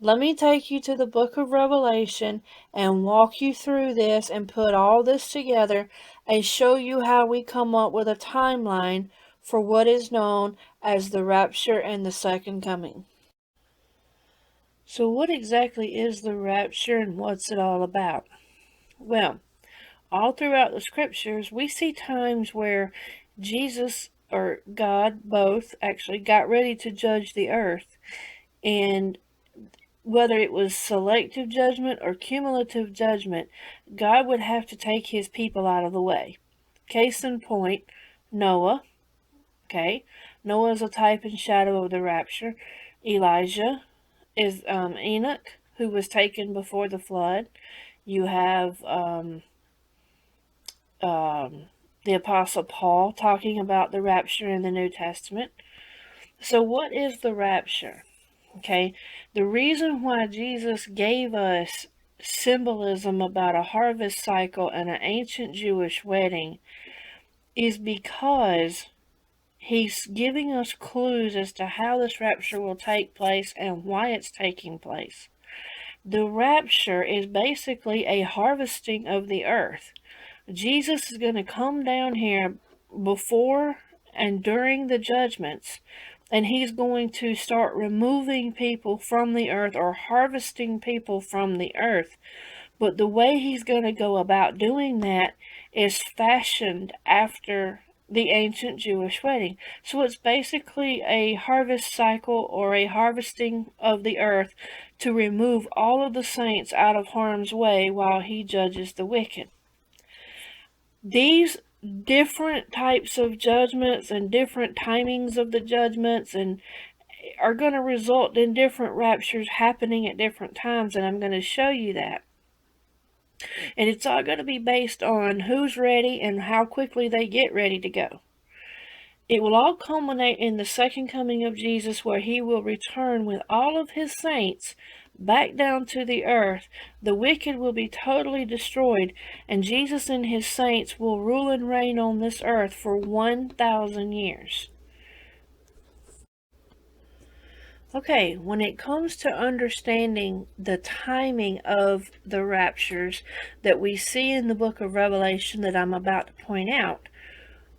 Let me take you to the book of Revelation and walk you through this and put all this together and show you how we come up with a timeline for what is known as the rapture and the second coming. So what exactly is the rapture and what's it all about? Well, all throughout the scriptures, we see times where Jesus or God both actually got ready to judge the earth. And whether it was selective judgment or cumulative judgment, God would have to take his people out of the way. Case in point, Noah. Okay, Noah is a type and shadow of the rapture. Elijah is Enoch, who was taken before the flood. You have the Apostle Paul talking about the rapture in the New Testament. So what is the rapture? Okay, the reason why Jesus gave us symbolism about a harvest cycle and an ancient Jewish wedding is because he's giving us clues as to how this rapture will take place and why it's taking place. The rapture is basically a harvesting of the earth. Jesus is going to come down here before and during the judgments, and he's going to start removing people from the earth or harvesting people from the earth. But the way he's going to go about doing that is fashioned after the ancient Jewish wedding. So it's basically a harvest cycle or a harvesting of the earth to remove all of the saints out of harm's way while he judges the wicked. These different types of judgments and different timings of the judgments and are going to result in different raptures happening at different times, and I'm going to show you that. And it's all going to be based on who's ready and how quickly they get ready to go. It will all culminate in the second coming of Jesus, where he will return with all of his saints back down to the earth. The wicked will be totally destroyed, and Jesus and his saints will rule and reign on this earth for 1,000 years. Okay, when it comes to understanding the timing of the raptures that we see in the book of Revelation that I'm about to point out,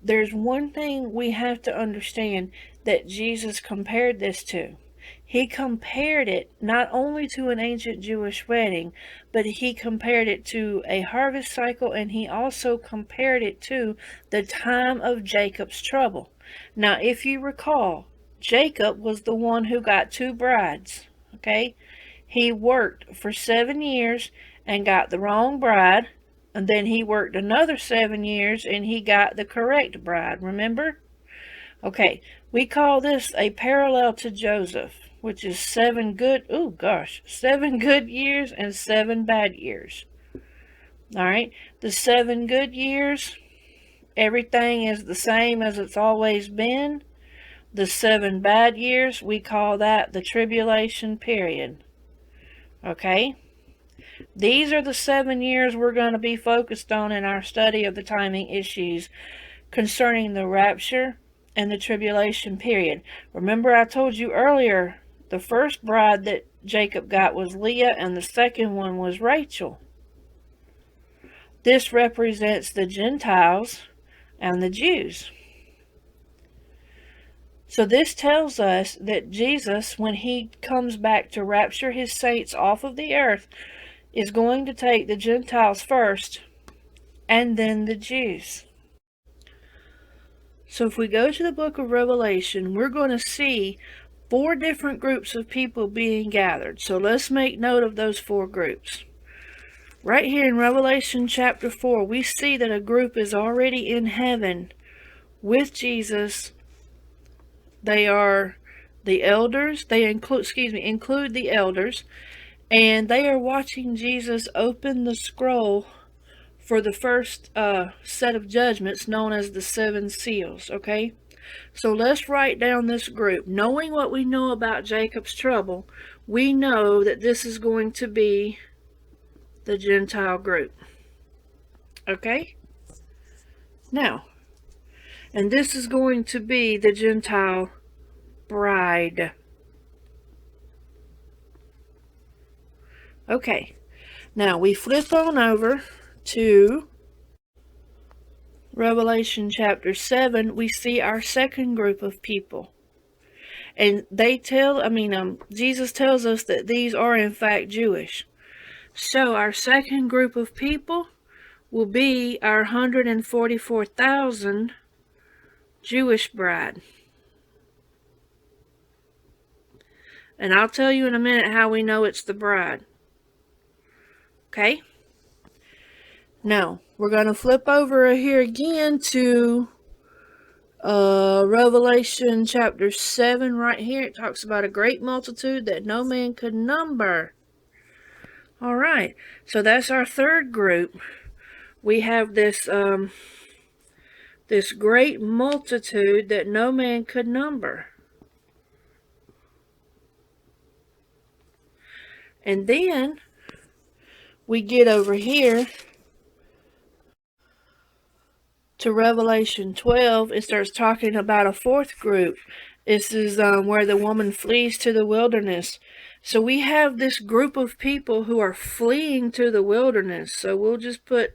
there's one thing we have to understand that Jesus compared this to. He compared it not only to an ancient Jewish wedding, but he compared it to a harvest cycle, and he also compared it to the time of Jacob's trouble. Now, if you recall, Jacob was the one who got two brides, okay? He worked for 7 years and got the wrong bride, and then he worked another 7 years and he got the correct bride, remember? Okay, we call this a parallel to Joseph, which is 7 good years and 7 bad years. Alright, the 7 good years, everything is the same as it's always been. The 7 bad years, we call that the tribulation period. Okay? These are the 7 years we're going to be focused on in our study of the timing issues concerning the rapture and the tribulation period. Remember, I told you earlier, the first bride that Jacob got was Leah, and the second one was Rachel. This represents the Gentiles and the Jews. So this tells us that Jesus, when he comes back to rapture his saints off of the earth, is going to take the Gentiles first and then the Jews. So if we go to the book of Revelation, we're going to see 4 different groups of people being gathered. So let's make note of those 4 groups. Right here in Revelation chapter 4, we see that a group is already in heaven with Jesus. They are the elders. They include the elders, and they are watching Jesus open the scroll for the first set of judgments known as the 7 seals, okay? So let's write down this group. Knowing what we know about Jacob's trouble, we know that this is going to be the Gentile group, okay? Now, and this is going to be the Gentile bride. Okay, now we flip on over to Revelation chapter 7. We see our second group of people. And Jesus tells us that these are in fact Jewish. So our second group of people will be our 144,000 Jewish bride. And I'll tell you in a minute how we know it's the bride. Okay? Now, we're going to flip over here again to Revelation chapter 7 right here. It talks about a great multitude that no man could number. Alright, so that's our third group. We have this great multitude that no man could number. And then we get over here to Revelation 12. It starts talking about a fourth group. This is where the woman flees to the wilderness. So we have this group of people who are fleeing to the wilderness. So we'll just put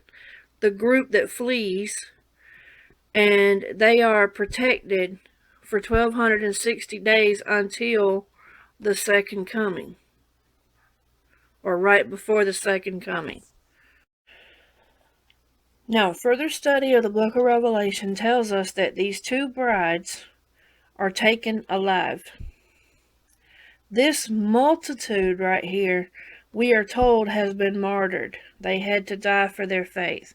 the group that flees, and they are protected for 1260 days until the second coming, or right before the second coming. Now, further study of the book of Revelation tells us that these two brides are taken alive. This multitude right here, we are told, has been martyred. They had to die for their faith.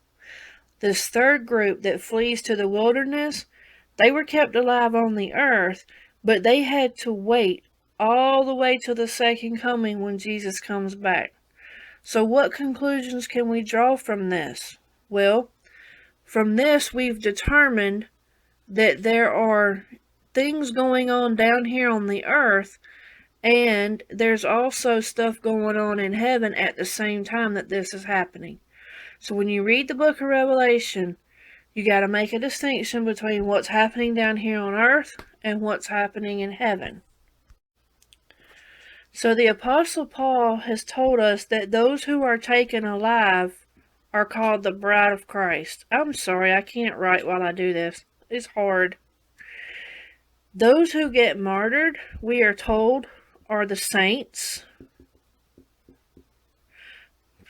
This third group that flees to the wilderness, they were kept alive on the earth, but they had to wait all the way to the second coming when Jesus comes back. So what conclusions can we draw from this? Well, from this we've determined that there are things going on down here on the earth, and there's also stuff going on in heaven at the same time that this is happening. So when you read the book of Revelation, you got to make a distinction between what's happening down here on earth and what's happening in heaven. So the Apostle Paul has told us that those who are taken alive are called the bride of Christ. I'm sorry, I can't write while I do this. It's hard. Those who get martyred, we are told, are the saints.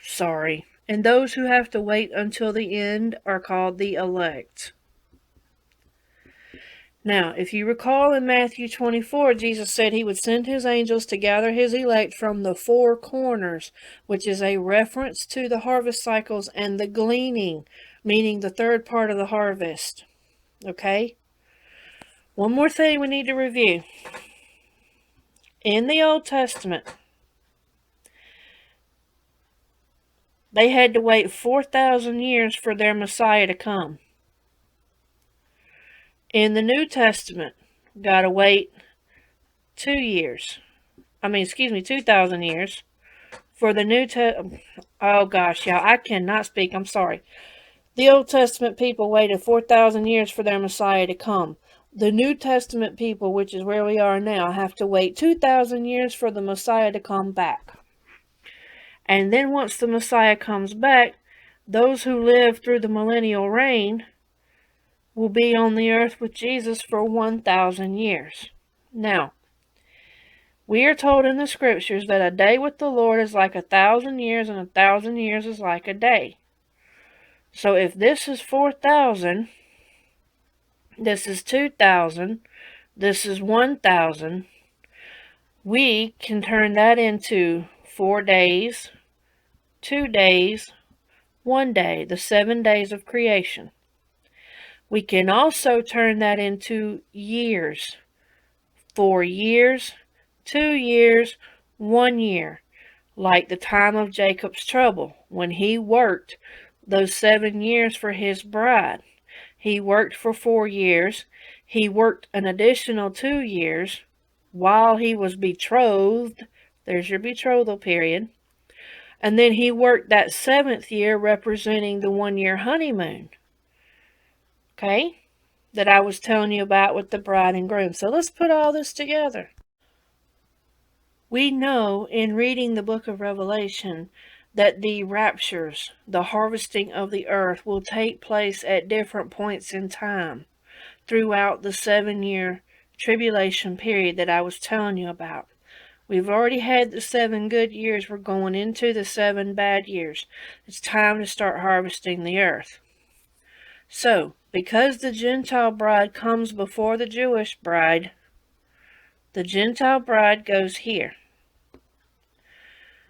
Sorry. And those who have to wait until the end are called the elect. Now, if you recall in Matthew 24, Jesus said he would send his angels to gather his elect from the four corners, which is a reference to the harvest cycles and the gleaning, meaning the third part of the harvest. Okay? One more thing we need to review. In the Old Testament, they had to wait 4,000 years for their Messiah to come. In the New Testament, gotta wait 2,000 years for the New Testament. Oh gosh, y'all, I cannot speak. I'm sorry. The Old Testament people waited 4,000 years for their Messiah to come. The New Testament people, which is where we are now, have to wait 2,000 years for the Messiah to come back. And then once the Messiah comes back, those who live through the millennial reign will be on the earth with Jesus for 1,000 years. Now, we are told in the scriptures that a day with the Lord is like 1,000 years, and 1,000 years is like a day. So if this is 4,000, this is 2,000, this is 1,000, we can turn that into 4 days, 2 days, 1 day, the 7 days of creation. We can also turn that into years. 4 years, 2 years, 1 year. Like the time of Jacob's trouble, when he worked those 7 years for his bride. He worked for 4 years. He worked an additional 2 years while he was betrothed. There's your betrothal period. And then he worked that 7th year representing the 1-year honeymoon. Okay? That I was telling you about with the bride and groom. So let's put all this together. We know in reading the book of Revelation that the raptures, the harvesting of the earth, will take place at different points in time throughout the 7-year tribulation period that I was telling you about. We've already had the 7 good years. We're going into the 7 bad years. It's time to start harvesting the earth. So, because the Gentile bride comes before the Jewish bride, the Gentile bride goes here.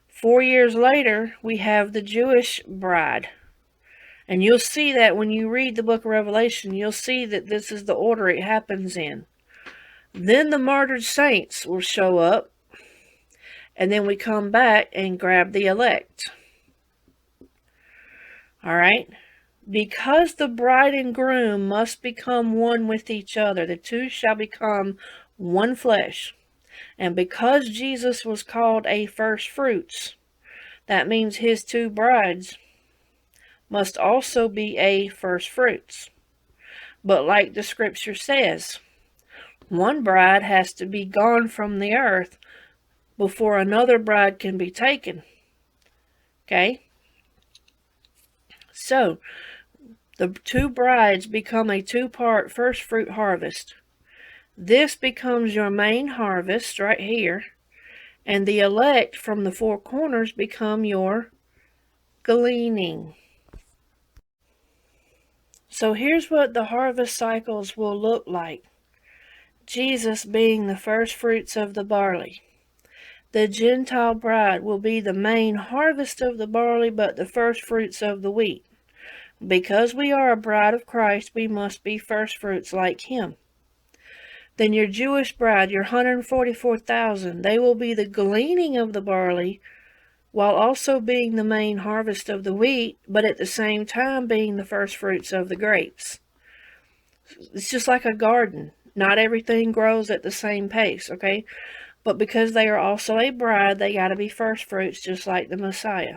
4 years later, we have the Jewish bride. And you'll see that when you read the book of Revelation, you'll see that this is the order it happens in. Then the martyred saints will show up, and then we come back and grab the elect. Alright? Because the bride and groom must become one with each other, the two shall become one flesh. And because Jesus was called a first fruits, that means his 2 brides must also be a first fruits. But like the scripture says, one bride has to be gone from the earth before another bride can be taken. Okay? So, the 2 brides become a 2-part first fruit harvest. This becomes your main harvest right here, and the elect from the 4 corners become your gleaning. So here's what the harvest cycles will look like. Jesus being the first fruits of the barley. The Gentile bride will be the main harvest of the barley, but the first fruits of the wheat. Because we are a bride of Christ, we must be first fruits like him. Then your Jewish bride, your 144,000, they will be the gleaning of the barley, while also being the main harvest of the wheat, but at the same time being the first fruits of the grapes. It's just like a garden. Not everything grows at the same pace, okay? But because they are also a bride, they got to be first fruits, just like the Messiah.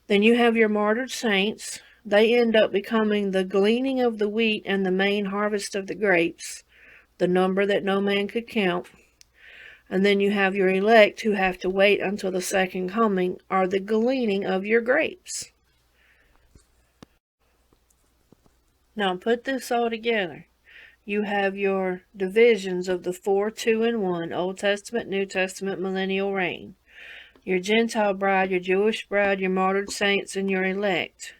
Then you have your martyred saints. They end up becoming the gleaning of the wheat and the main harvest of the grapes, the number that no man could count. And then you have your elect who have to wait until the second coming, are the gleaning of your grapes. Now put this all together. You have your divisions of the 4, 2, and 1, Old Testament, New Testament, millennial reign. Your Gentile bride, your Jewish bride, your martyred saints, and your elect.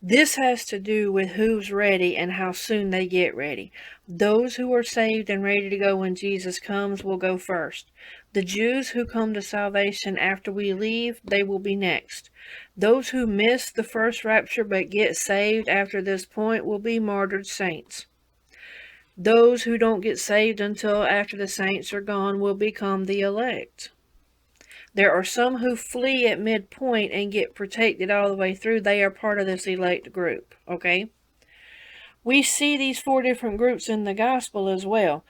This has to do with who's ready and how soon they get ready. Those who are saved and ready to go when Jesus comes will go first. The Jews who come to salvation after we leave, they will be next. Those who miss the first rapture but get saved after this point will be martyred saints. Those who don't get saved until after the saints are gone will become the elect. There are some who flee at midpoint and get protected all the way through. They are part of this elect group, okay? We see these 4 different groups in the gospel as well.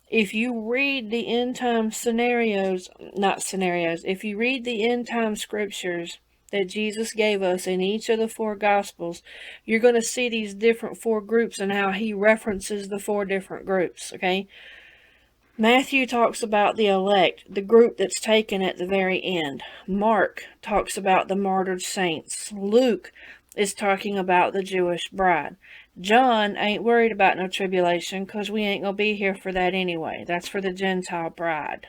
If you read the end time if you read the end time scriptures that Jesus gave us in each of the 4 gospels, you're going to see these different 4 groups and how he references the 4 different groups, okay? Matthew talks about the elect, the group that's taken at the very end. Mark talks about the martyred saints. Luke is talking about the Jewish bride. John ain't worried about no tribulation because we ain't going to be here for that anyway. That's for the Gentile bride.